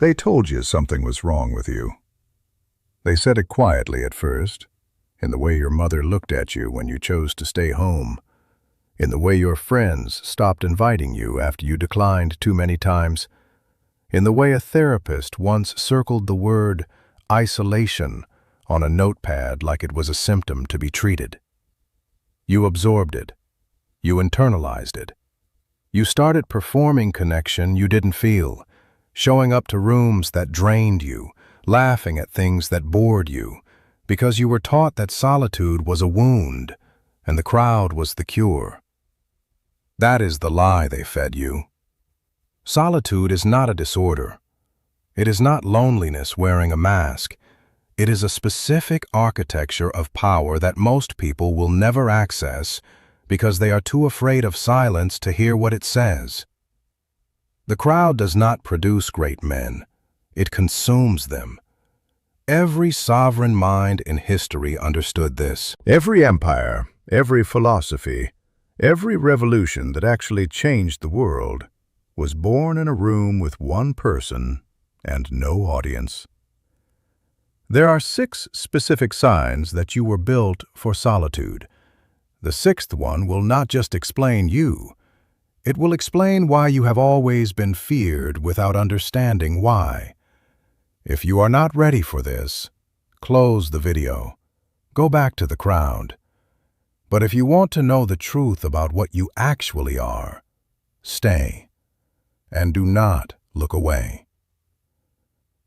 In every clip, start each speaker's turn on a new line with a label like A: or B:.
A: They told you something was wrong with you. They said it quietly at first, in the way your mother looked at you when you chose to stay home, in the way your friends stopped inviting you after you declined too many times, in the way a therapist once circled the word isolation on a notepad like it was a symptom to be treated. You absorbed it. You internalized it. You started performing connection you didn't feel, showing up to rooms that drained you, laughing at things that bored you, because you were taught that solitude was a wound and the crowd was the cure. That is the lie they fed you. Solitude is not a disorder. It is not loneliness wearing a mask. It is a specific architecture of power that most people will never access because they are too afraid of silence to hear what it says. The crowd does not produce great men. It consumes them. Every sovereign mind in history understood this.
B: Every empire, every philosophy, every revolution that actually changed the world was born in a room with one person and no audience. There are 6 specific signs that you were built for solitude. The 6th one will not just explain you. It will explain why you have always been feared without understanding why. If you are not ready for this, close the video. Go back to the crowd. But if you want to know the truth about what you actually are, stay. And do not look away.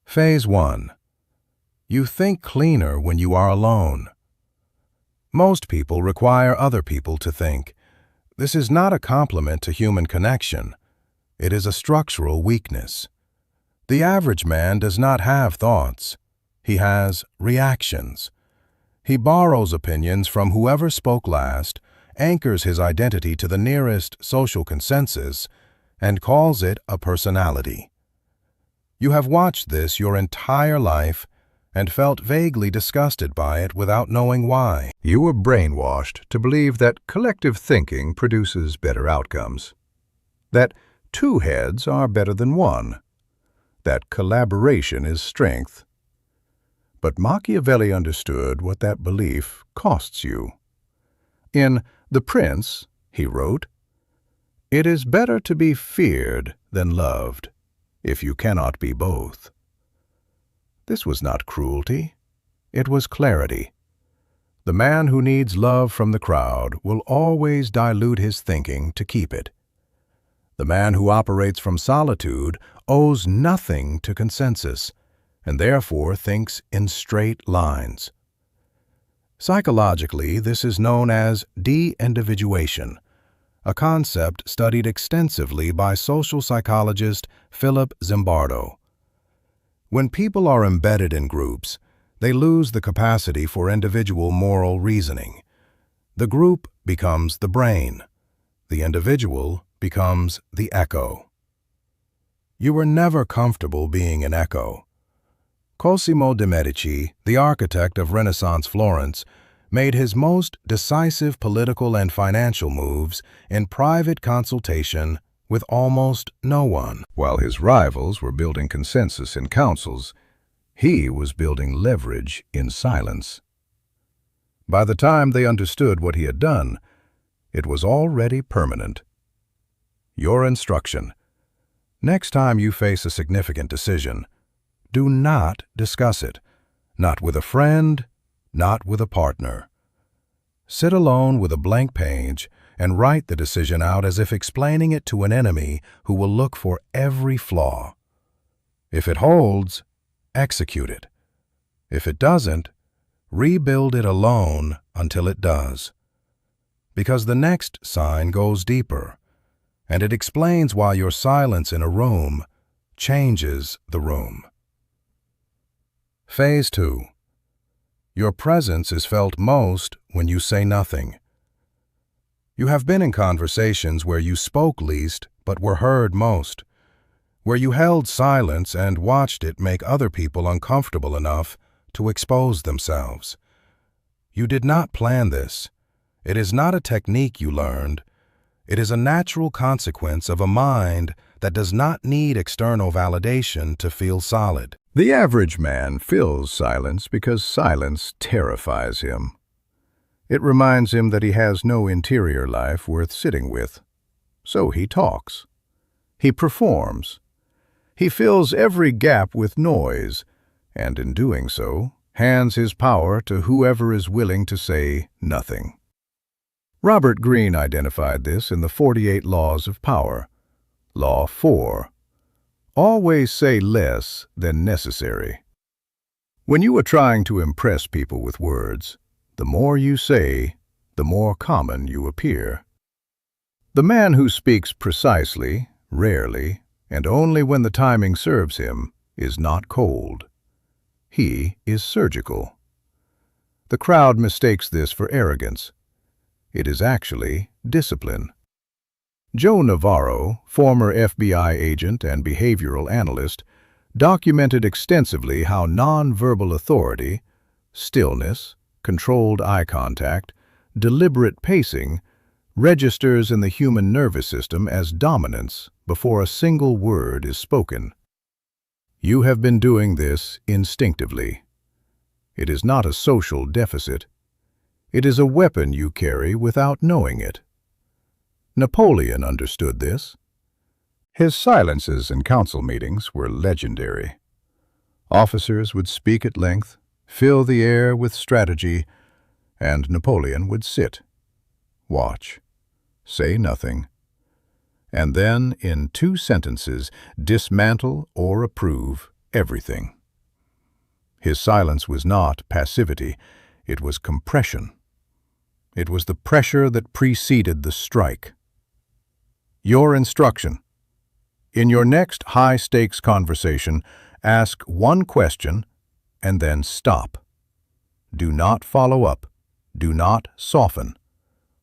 B: Phase 1. You think cleaner when you are alone. Most people require other people to think. This is not a compliment to human connection. It is a structural weakness. The average man does not have thoughts. He has reactions. He borrows opinions from whoever spoke last, anchors his identity to the nearest social consensus, and calls it a personality. You have watched this your entire life and felt vaguely disgusted by it without knowing why.
A: You were brainwashed to believe that collective thinking produces better outcomes, that 2 heads are better than 1, that collaboration is strength. But Machiavelli understood what that belief costs you. In The Prince, he wrote, "It is better to be feared than loved, if you cannot be both." This was not cruelty. It was clarity. The man who needs love from the crowd will always dilute his thinking to keep it. The man who operates from solitude owes nothing to consensus, and therefore thinks in straight lines. Psychologically, this is known as de-individuation, a concept studied extensively by social psychologist Philip Zimbardo. When people are embedded in groups, they lose the capacity for individual moral reasoning. The group becomes the brain. The individual becomes the echo. You were never comfortable being an echo. Cosimo de' Medici, the architect of Renaissance Florence, made his most decisive political and financial moves in private consultation with almost no one. While his rivals were building consensus in councils, he was building leverage in silence. By the time they understood what he had done, it was already permanent. Your instruction: next time you face a significant decision, do not discuss it, not with a friend, not with a partner. Sit alone with a blank page and write the decision out as if explaining it to an enemy who will look for every flaw. If it holds, execute it. If it doesn't, rebuild it alone until it does. Because the next sign goes deeper, and it explains why your silence in a room changes the room. Phase 2. Your presence is felt most when you say nothing. You have been in conversations where you spoke least but were heard most, where you held silence and watched it make other people uncomfortable enough to expose themselves. You did not plan this. It is not a technique you learned. It is a natural consequence of a mind that does not need external validation to feel solid.
B: The average man feels silence because silence terrifies him. It reminds him that he has no interior life worth sitting with. So he talks. He performs. He fills every gap with noise, and in doing so, hands his power to whoever is willing to say nothing. Robert Greene identified this in the 48 Laws of Power. Law 4. Always say less than necessary. When you are trying to impress people with words, the more you say, the more common you appear. The man who speaks precisely, rarely, and only when the timing serves him, is not cold. He is surgical. The crowd mistakes this for arrogance. It is actually discipline. Joe Navarro, former FBI agent and behavioral analyst, documented extensively how nonverbal authority, stillness, controlled eye contact, deliberate pacing, registers in the human nervous system as dominance before a single word is spoken. You have been doing this instinctively. It is not a social deficit. It is a weapon you carry without knowing it. Napoleon understood this. His silences in council meetings were legendary. Officers would speak at length, fill the air with strategy, and Napoleon would sit, watch, say nothing, and then, in 2 sentences, dismantle or approve everything. His silence was not passivity, it was compression. It was the pressure that preceded the strike. Your instruction. In your next high-stakes conversation, ask one question and then stop. Do not follow up. Do not soften.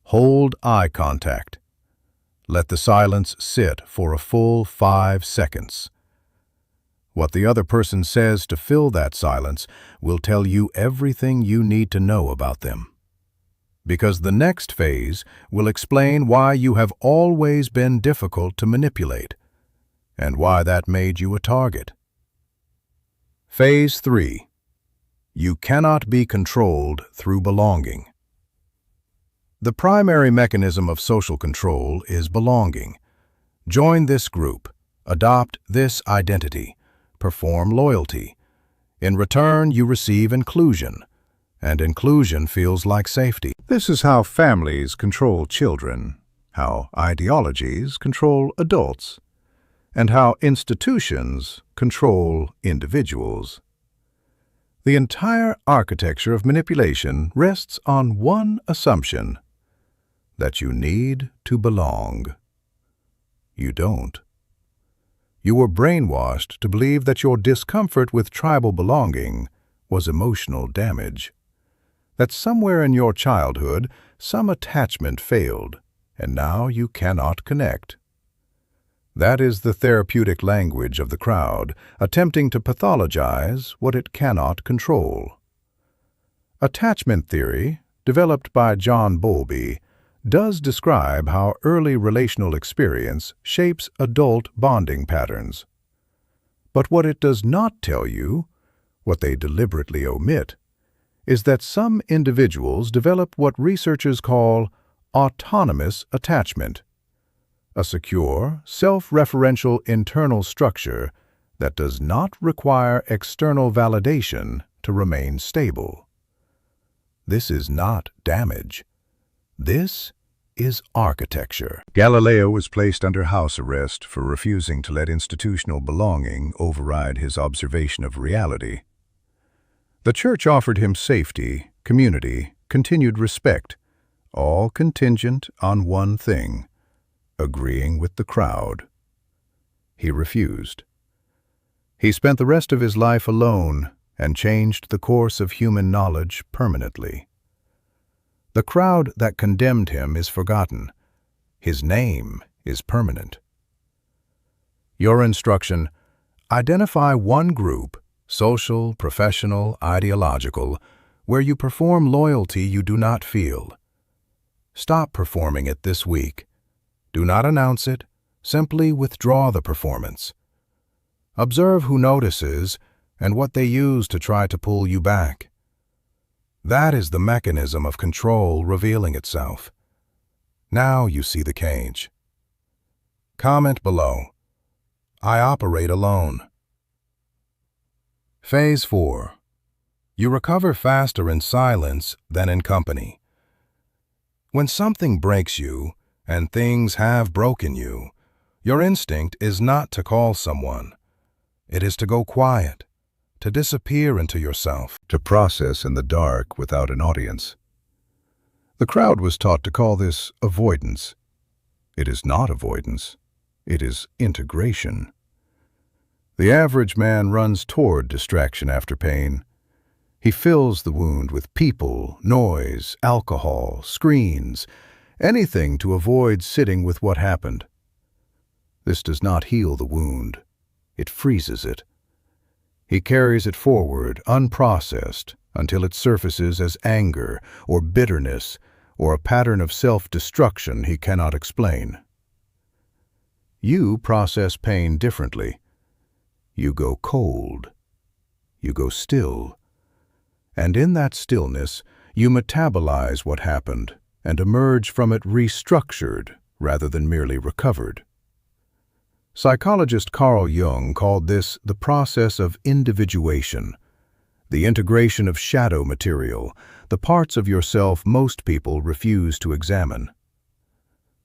B: Hold eye contact. Let the silence sit for a full 5 seconds. What the other person says to fill that silence will tell you everything you need to know about them. Because the next phase will explain why you have always been difficult to manipulate, and why that made you a target. Phase 3. You cannot be controlled through belonging. The primary mechanism of social control is belonging. Join this group, adopt this identity, perform loyalty. In return, you receive inclusion, and inclusion feels like safety. This is how families control children, how ideologies control adults, and how institutions control individuals. The entire architecture of manipulation rests on one assumption: that you need to belong. You don't. You were brainwashed to believe that your discomfort with tribal belonging was emotional damage. That somewhere in your childhood, some attachment failed, and now you cannot connect. That is the therapeutic language of the crowd, attempting to pathologize what it cannot control. Attachment theory, developed by John Bowlby, does describe how early relational experience shapes adult bonding patterns. But what it does not tell you, what they deliberately omit, is that some individuals develop what researchers call autonomous attachment, a secure, self-referential internal structure that does not require external validation to remain stable. This is not damage. This is architecture. Galileo was placed under house arrest for refusing to let institutional belonging override his observation of reality. The church offered him safety, community, continued respect, all contingent on one thing: agreeing with the crowd. He refused. He spent the rest of his life alone and changed the course of human knowledge permanently. The crowd that condemned him is forgotten. His name is permanent. Your instruction: identify one group, social, professional, ideological, where you perform loyalty you do not feel. Stop performing it this week. Do not announce it.
A: Simply withdraw the performance. Observe who notices and what they use to try to pull you back. That is the mechanism of control revealing itself. Now you see the cage. Comment below. I operate alone. Phase 4. You recover faster in silence than in company. When something breaks you, and things have broken you, your instinct is not to call someone. It is to go quiet, to disappear into yourself,
B: to process in the dark without an audience. The crowd was taught to call this avoidance. It is not avoidance. It is integration. The average man runs toward distraction after pain. He fills the wound with people, noise, alcohol, screens, anything to avoid sitting with what happened. This does not heal the wound. It freezes it. He carries it forward, unprocessed, until it surfaces as anger or bitterness or a pattern of self-destruction he cannot explain. You process pain differently. You go cold. You go still. And in that stillness, you metabolize what happened and emerge from it restructured rather than merely recovered. Psychologist Carl Jung called this the process of individuation, the integration of shadow material, the parts of yourself most people refuse to examine.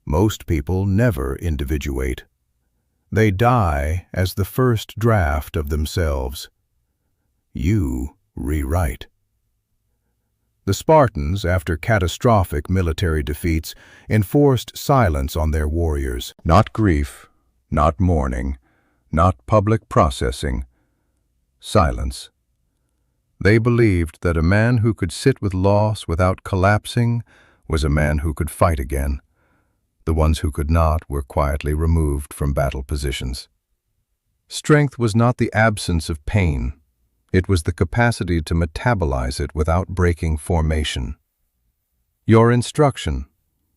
B: Most people never individuate. They die as the first draft of themselves. You rewrite. The Spartans, after catastrophic military defeats, enforced silence on their warriors. Not grief, not mourning, not public processing. Silence. They believed that a man who could sit with loss without collapsing was a man who could fight again. The ones who could not were quietly removed from battle positions. Strength was not the absence of pain. It was the capacity to metabolize it without breaking formation. Your instruction: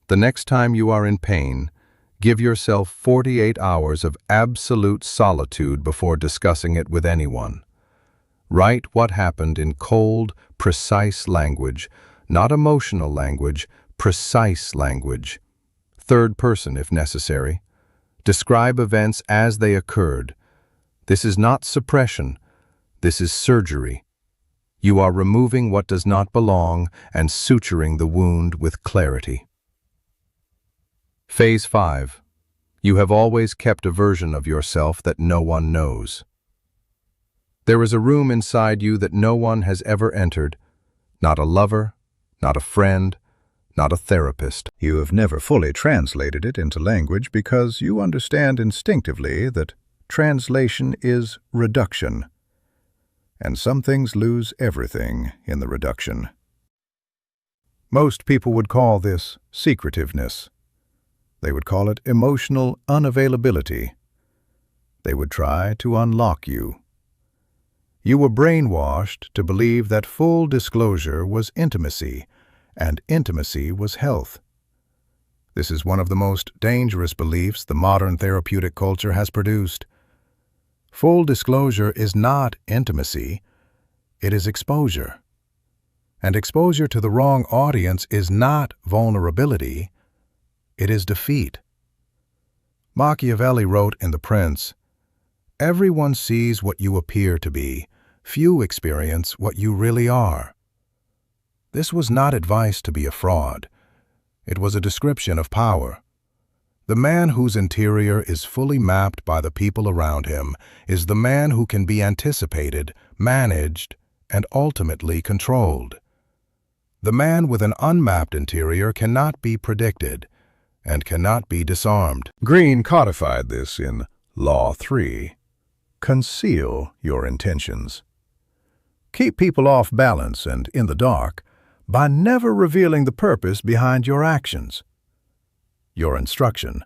B: the next time you are in pain, give yourself 48 hours of absolute solitude before discussing it with anyone. Write what happened in cold, precise language, not emotional language, precise language. Third person if necessary. Describe events as they occurred. This is not suppression. This is surgery. You are removing what does not belong and suturing the wound with clarity. Phase 5. You have always kept a version of yourself that no one knows. There is a room inside you that no one has ever entered. Not a lover, not a friend, not a therapist. You have never fully translated it into language because you understand instinctively that translation is reduction. And some things lose everything in the reduction. Most people would call this secretiveness. They would call it emotional unavailability. They would try to unlock you. You were brainwashed to believe that full disclosure was intimacy, and intimacy was health. This is one of the most dangerous beliefs the modern therapeutic culture has produced. Full disclosure is not intimacy, it is exposure. And exposure to the wrong audience is not vulnerability, it is defeat. Machiavelli wrote in The Prince, "Everyone sees what you appear to be, few experience what you really are." This was not advice to be a fraud. It was a description of power. The man whose interior is fully mapped by the people around him is the man who can be anticipated, managed, and ultimately controlled. The man with an unmapped interior cannot be predicted and cannot be disarmed. Greene codified this in Law 3. Conceal your intentions. Keep people off balance and in the dark by never revealing the purpose behind your actions. Your instruction: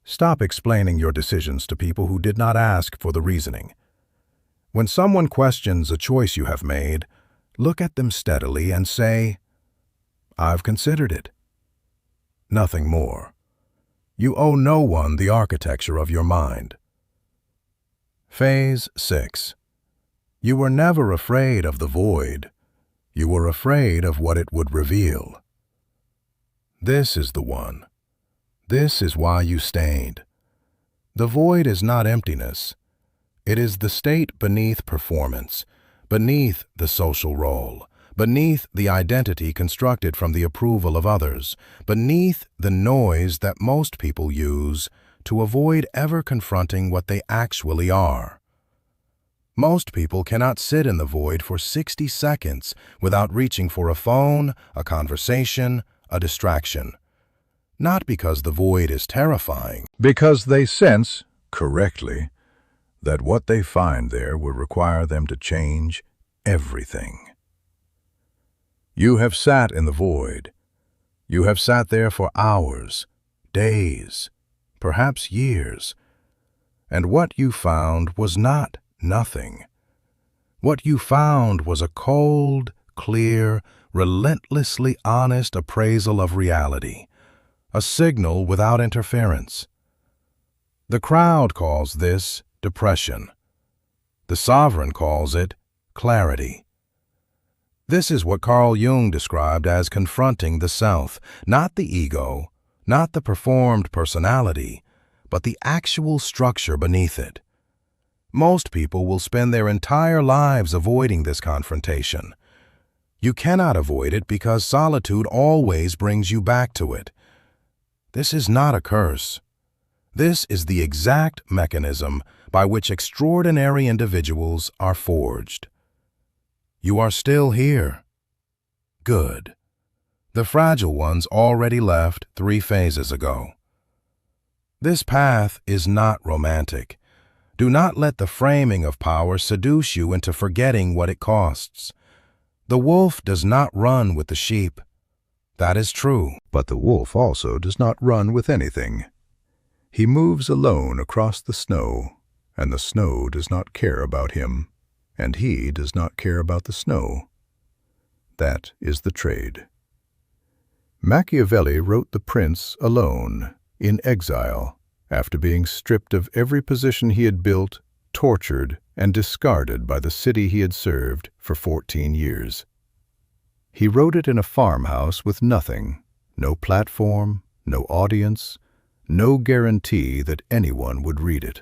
B: stop explaining your decisions to people who did not ask for the reasoning. When someone questions a choice you have made, look at them steadily and say, "I've considered it." Nothing more.
A: You owe no one the architecture of your mind. Phase 6. You were never afraid of the void. You were afraid of what it would reveal. This is the one. This is why you stayed. The void is not emptiness. It is the state beneath performance, beneath the social role, beneath the identity constructed from the approval of others, beneath the noise that most people use to avoid ever confronting what they actually are. Most people cannot sit in the void for 60 seconds without reaching for a phone, a conversation, a distraction. Not because the void is terrifying.
B: Because they sense, correctly, that what they find there will require them to change everything. You have sat in the void. You have sat there for hours, days, perhaps years. And what you found was not nothing. What you found was a cold, clear, relentlessly honest appraisal of reality, a signal without interference. The crowd calls this depression. The sovereign calls it clarity. This is what Carl Jung described as confronting the self, not the ego, not the performed personality, but the actual structure beneath it. Most people will spend their entire lives avoiding this confrontation. You cannot avoid it because solitude always brings you back to it. This is not a curse. This is the exact mechanism by which extraordinary individuals are forged. You are still here. Good. The fragile ones already left 3 phases ago. This path is not romantic. Do not let the framing of power seduce you into forgetting what it costs. The wolf does not run with the sheep. That is true. But the wolf also does not run with anything. He moves alone across the snow, and the snow does not care about him, and he does not care about the snow. That is the trade. Machiavelli wrote The Prince alone, in exile, after being stripped of every position he had built, tortured, and discarded by the city he had served for 14 years. He wrote it in a farmhouse with nothing, no platform, no audience, no guarantee that anyone would read it.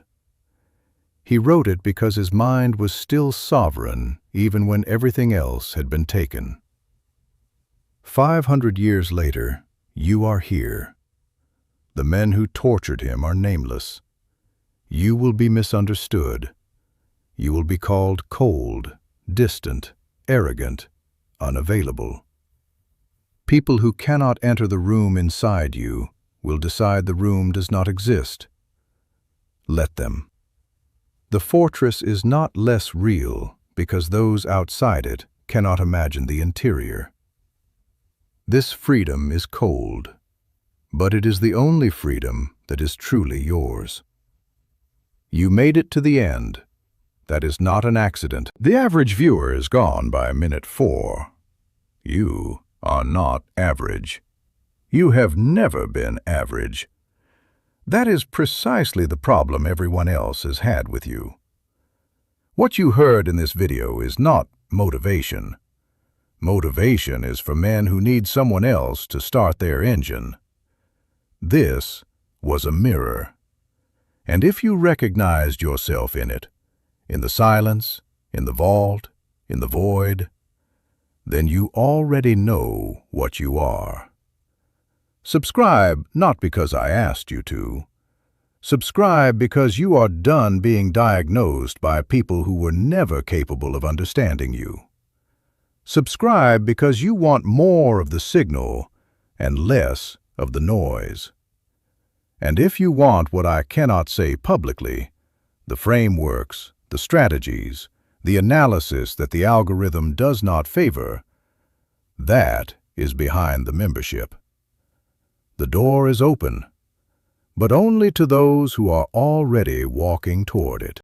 B: He wrote it because his mind was still sovereign even when everything else had been taken. 500 years later, you are here. The men who tortured him are nameless. You will be misunderstood. You will be called cold, distant, arrogant, unavailable. People who cannot enter the room inside you will decide the room does not exist. Let them. The fortress is not less real because those outside it cannot imagine the interior. This freedom is cold, but it is the only freedom that is truly yours. You made it to the end. That is not an accident. The average viewer is gone by minute 4. You are not average. You have never been average. That is precisely the problem everyone else has had with you. What you heard in this video is not motivation. Motivation is for men who need someone else to start their engine. This was a mirror. And if you recognized yourself in it, in the silence, in the vault, in the void, then you already know what you are. Subscribe not because I asked you to. Subscribe because you are done being diagnosed by people who were never capable of understanding you. Subscribe because you want more of the signal and less of the noise. And if you want what I cannot say publicly, the frameworks, the strategies, the analysis that the algorithm does not favor, that is behind the membership. The door is open, but only to those who are already walking toward it.